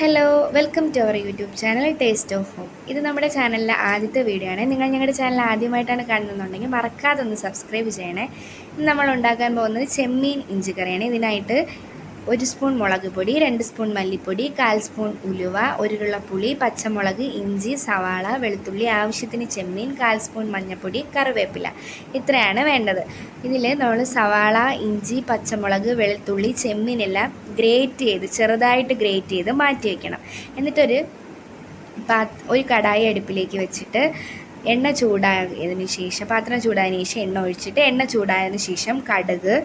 Hello welcome to our YouTube channel taste of home. ഇത് നമ്മുടെ ചാനലിലെ ആദ്യത്തെ വീഡിയോ ആണ്. നിങ്ങൾ ഞങ്ങളുടെ ചാനൽ ആദ്യമായിട്ടാണ് കാണുന്നുണ്ടെങ്കിൽ മറക്കാതെ ഒന്ന് സബ്സ്ക്രൈബ് ചെയ്യണേ. ഇന്ന് നമ്മൾ ഉണ്ടാക്കാൻ പോകുന്നത് ചെമ്മീൻ ഇഞ്ചിക്കറിയാണ്. ഇതിനായിട്ട് 1 സ്പൂൺ മുളക് പൊടി, 2 സ്പൂൺ മല്ലിപ്പൊടി, 1/4 സ്പൂൺ ഉലുവ, 1 ഉരുള പുളി, പച്ചമുളക്, ഇഞ്ചി, സവാള, വെളുത്തുള്ളി, ആവശ്യത്തിന് ചെമ്മീൻ, 1/4 സ്പൂൺ മഞ്ഞൾപ്പൊടി, കറിവേപ്പില. ഇത്രയാണ് വേണ്ടത്. ഇതിൽ നമ്മൾ സവാള, ഇഞ്ചി, പച്ചമുളക്, വെളുത്തുള്ളി, ചെമ്മീനെല്ലാം ചെറുതായിട്ട് ഗ്രേറ്റ് ചെയ്ത് മാറ്റി വയ്ക്കണം. എന്നിട്ടൊരു കടായി അടുപ്പിലേക്ക് വെച്ചിട്ട് പാത്രം ചൂടായതിനു ശേഷം എണ്ണ ഒഴിച്ചിട്ട് എണ്ണ ചൂടായതിനു ശേഷം കടുക്,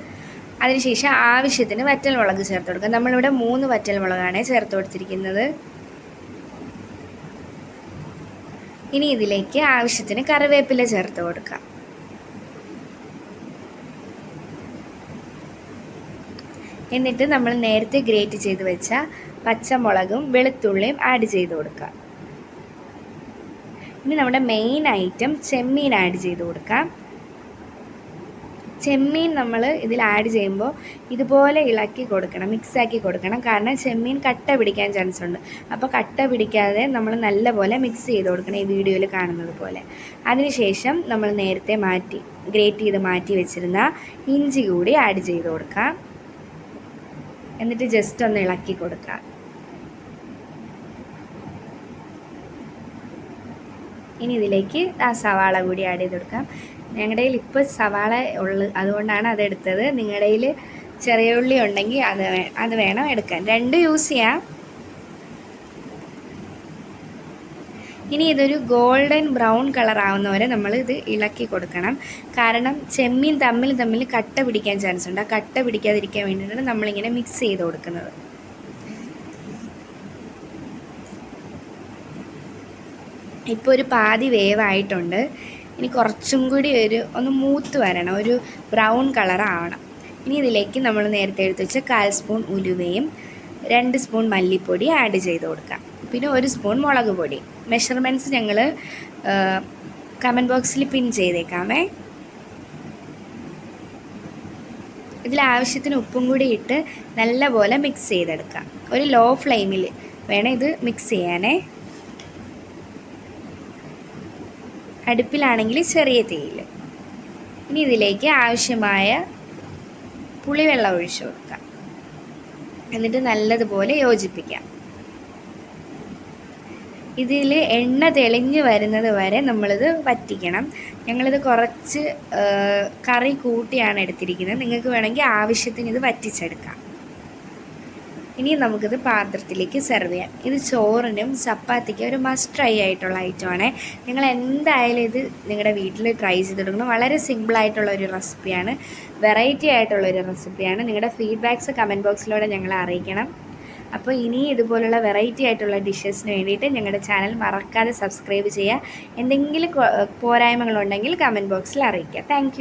അതിനുശേഷം ആവശ്യത്തിന് വറ്റൽമുളക് ചേർത്ത് കൊടുക്കുക. നമ്മളിവിടെ 3 വറ്റൽമുളകാണ് ചേർത്ത് കൊടുത്തിരിക്കുന്നത്. ഇനി ഇതിലേക്ക് ആവശ്യത്തിന് കറിവേപ്പില ചേർത്ത് കൊടുക്കുക. എന്നിട്ട് നമ്മൾ നേരത്തെ ഗ്രേറ്റ് ചെയ്ത് വെച്ച പച്ചമുളകും വെളുത്തുള്ളിയും ആഡ് ചെയ്ത് കൊടുക്കുക. ഇനി നമ്മുടെ മെയിൻ ഐറ്റം ചെമ്മീൻ ആഡ് ചെയ്ത് കൊടുക്കാം. ചെമ്മീൻ നമ്മൾ ഇതിൽ ആഡ് ചെയ്യുമ്പോൾ ഇതുപോലെ ഇളക്കി കൊടുക്കണം, മിക്സാക്കി കൊടുക്കണം. കാരണം ചെമ്മീൻ കട്ട പിടിക്കാൻ ചാൻസ് ഉണ്ട്. അപ്പോൾ കട്ട പിടിക്കാതെ നമ്മൾ നല്ലപോലെ മിക്സ് ചെയ്ത് കൊടുക്കണം, ഈ വീഡിയോയിൽ കാണുന്നത് പോലെ. അതിനുശേഷം നമ്മൾ നേരത്തെ ഗ്രേറ്റ് ചെയ്ത് മാറ്റി വെച്ചിരുന്ന ഇഞ്ചി കൂടി ആഡ് ചെയ്ത് കൊടുക്കാം. എന്നിട്ട് ജസ്റ്റ് ഒന്ന് ഇളക്കി കൊടുക്കാം. ഇനി ഇതിലേക്ക് സവാള കൂടി ആഡ് ചെയ്ത് കൊടുക്കാം. ഞങ്ങളുടെ കയ്യിൽ ഇപ്പോൾ സവാള അതുകൊണ്ടാണ് അതെടുത്തത്. നിങ്ങളുടെ കയ്യിൽ ചെറിയ ഉള്ളി ഉണ്ടെങ്കിൽ അത് വേണം എടുക്കാൻ. 2 യൂസ് ചെയ്യാം. ഇനി ഇതൊരു ഗോൾഡൻ ബ്രൗൺ കളർ ആവുന്നവരെ നമ്മൾ ഇത് ഇളക്കി കൊടുക്കണം. കാരണം ചെമ്മീൻ തമ്മിൽ കട്ട പിടിക്കാൻ ചാൻസ് ഉണ്ട്. ആ കട്ട പിടിക്കാതിരിക്കാൻ വേണ്ടിയിട്ടാണ് നമ്മളിങ്ങനെ മിക്സ് ചെയ്ത് കൊടുക്കുന്നത്. ഇപ്പോൾ ഒരു പാതി വേവായിട്ടുണ്ട്. ഇനി കുറച്ചും കൂടി ഒന്ന് മൂത്ത് വരണം, ഒരു ബ്രൗൺ കളർ ആവണം. ഇനി ഇതിലേക്ക് നമ്മൾ നേരത്തെ എടുത്ത് വെച്ച 1/4 സ്പൂൺ ഉലുവയും 2 സ്പൂൺ മല്ലിപ്പൊടി ആഡ് ചെയ്ത് കൊടുക്കാം. പിന്നെ 1 സ്പൂൺ മുളക് പൊടി. മെഷർമെൻറ്റ്സ് ഞങ്ങൾ കമൻറ്റ് ബോക്സിൽ പിൻ ചെയ്തേക്കാമേ. ഇതിൽ ആവശ്യത്തിന് ഉപ്പും കൂടി ഇട്ട് നല്ലപോലെ മിക്സ് ചെയ്തെടുക്കാം. ഒരു ലോ ഫ്ലെയിമിൽ വേണം ഇത് മിക്സ് ചെയ്യാനേ. അടുപ്പിലാണെങ്കിൽ ചെറിയ തീയിൽ. ഇനി ഇതിലേക്ക് ആവശ്യമായ പുളിവെള്ളം ഒഴിച്ചു കൊടുക്കാം. എന്നിട്ട് നല്ലതുപോലെ യോജിപ്പിക്കാം. ഇതിൽ എണ്ണ തെളിഞ്ഞ് വരുന്നത് വരെ നമ്മളിത് വറ്റിക്കണം. ഞങ്ങളിത് കുറച്ച് കറി കൂട്ടിയാണ് എടുത്തിരിക്കുന്നത്. നിങ്ങൾക്ക് വേണമെങ്കിൽ ആവശ്യത്തിന് ഇത് വറ്റിച്ചെടുക്കാം. ഇനി നമുക്കിത് പാത്രത്തിലേക്ക് സെർവ് ചെയ്യാം. ഇത് ചോറിനും ചപ്പാത്തിക്കും ഒരു മസ്റ്റ് ട്രൈ ആയിട്ടുള്ള ഐറ്റമാണ്. നിങ്ങൾ എന്തായാലും ഇത് നിങ്ങളുടെ വീട്ടിൽ ട്രൈ ചെയ്തെടുക്കണം. വളരെ സിമ്പിളായിട്ടുള്ള ഒരു റെസിപ്പിയാണ്, വെറൈറ്റി ആയിട്ടുള്ളൊരു റെസിപ്പിയാണ്. നിങ്ങളുടെ ഫീഡ്ബാക്ക്സ് കമൻറ്റ് ബോക്സിലൂടെ ഞങ്ങളെ അറിയിക്കണം. അപ്പോൾ ഇനി ഇതുപോലുള്ള വെറൈറ്റി ആയിട്ടുള്ള ഡിഷസിന് വേണ്ടിയിട്ട് ഞങ്ങളുടെ ചാനൽ മറക്കാതെ സബ്സ്ക്രൈബ് ചെയ്യുക. എന്തെങ്കിലും പോരായ്മകളുണ്ടെങ്കിൽ കമൻറ്റ് ബോക്സിൽ അറിയിക്കുക. താങ്ക്